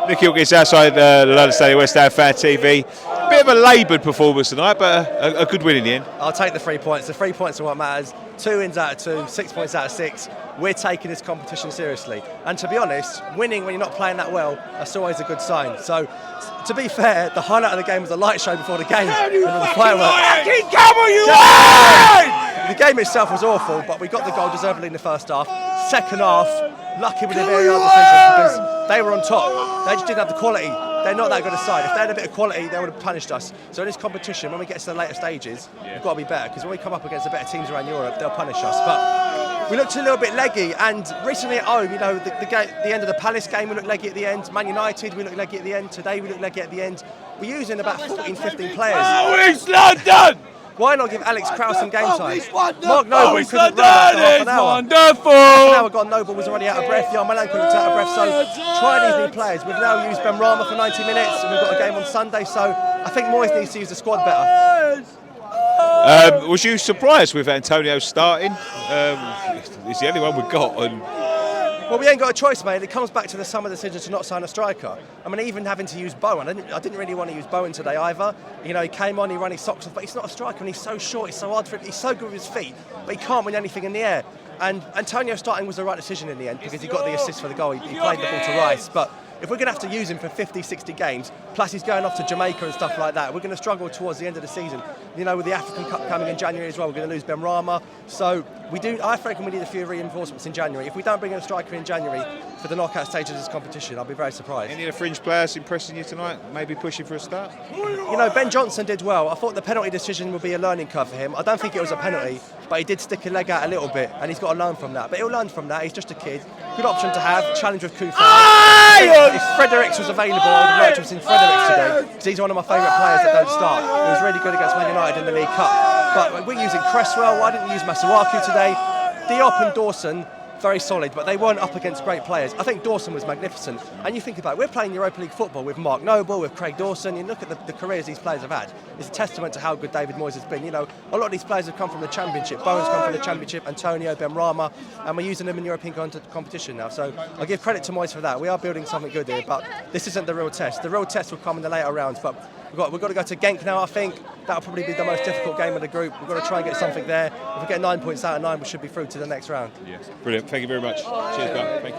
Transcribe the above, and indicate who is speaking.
Speaker 1: Nick Hill gets outside the London Stadium, West Ham Fan TV. Bit of a laboured performance tonight, but a good win in the end.
Speaker 2: I'll take the 3 points. The 3 points are what matters. 2 wins out of 2, 6 points out of 6. We're taking this competition seriously. And to be honest, winning when you're not playing that well, that's always a good sign. So, to be fair, the highlight of the game was a light show before the game. The game itself was awful, but we got the goal deservedly in the first half. Second half, lucky with the VAR decision because they were on top. They just didn't have the quality. They're not that good a side. If they had a bit of quality, they would have punished us. So in this competition, when we get to the later stages, we've got to be better because when we come up against the better teams around Europe, they'll punish us. But we looked a little bit leggy, and recently at home, you know, the end of the Palace game, we looked leggy at the end. Man United, we looked leggy at the end. Today, we looked leggy at the end. We're using about 14, 15 players.
Speaker 1: Oh, East London!
Speaker 2: Why not give Alex Krauss some game time? Mark Noble couldn't run after half an hour.
Speaker 1: Wonderful!
Speaker 2: Half an hour gone, Noble was already out of breath. Jan Malanko looked out of breath. So try these new players. We've now used Ben Rama for 90 minutes, and we've got a game on Sunday. So I think Moyes needs to use the squad better.
Speaker 1: Was you surprised with Antonio starting? He's the only one we've got.
Speaker 2: Well, we ain't got a choice, mate. It comes back to the summer decision to not sign a striker. I mean, even having to use Bowen. I didn't really want to use Bowen today either. You know, he came on, he ran his socks off, but he's not a striker and he's so short, it's so hard for him. He's so good with his feet, but he can't win anything in the air. And Antonio starting was the right decision in the end because he got the assist for the goal. He played the ball to Rice. But if we're going to have to use him for 50, 60 games, plus he's going off to Jamaica and stuff like that, we're going to struggle towards the end of the season. You know, with the African Cup coming in January as well, we're going to lose Ben Rama. So I reckon we need a few reinforcements in January. If we don't bring in a striker in January for the knockout stages of this competition, I'll be very surprised.
Speaker 1: Any of the fringe players impressing you tonight? Maybe pushing for a start?
Speaker 2: You know, Ben Johnson did well. I thought the penalty decision would be a learning curve for him. I don't think it was a penalty, but he did stick a leg out a little bit, and he's got to learn from that. But he'll learn from that. He's just a kid. Good option to have. Challenge with Kufa. If Fredericks was available, I would have liked to have seen Fredericks today, because he's one of my favourite players that don't start. He was really good against Man United in the League Cup. But we're using Cresswell. Why didn't we use Masuaku today? Diop and Dawson, very solid, but they weren't up against great players. I think Dawson was magnificent. And you think about it, we're playing Europa League football with Mark Noble, with Craig Dawson. You look at the careers these players have had. It's a testament to how good David Moyes has been. You know, a lot of these players have come from the Championship. Bowen's come from the Championship, Antonio, Ben Rama, and we're using them in European competition now. So I give credit to Moyes for that. We are building something good here, but this isn't the real test. The real test will come in the later rounds, but we've got to go to Genk now, I think. That'll probably be the most difficult game of the group. We've got to try and get something there. If we get 9 points out of 9, we should be through to the next round.
Speaker 1: Yes, brilliant. Thank you very much. Cheers, pal. Thank you.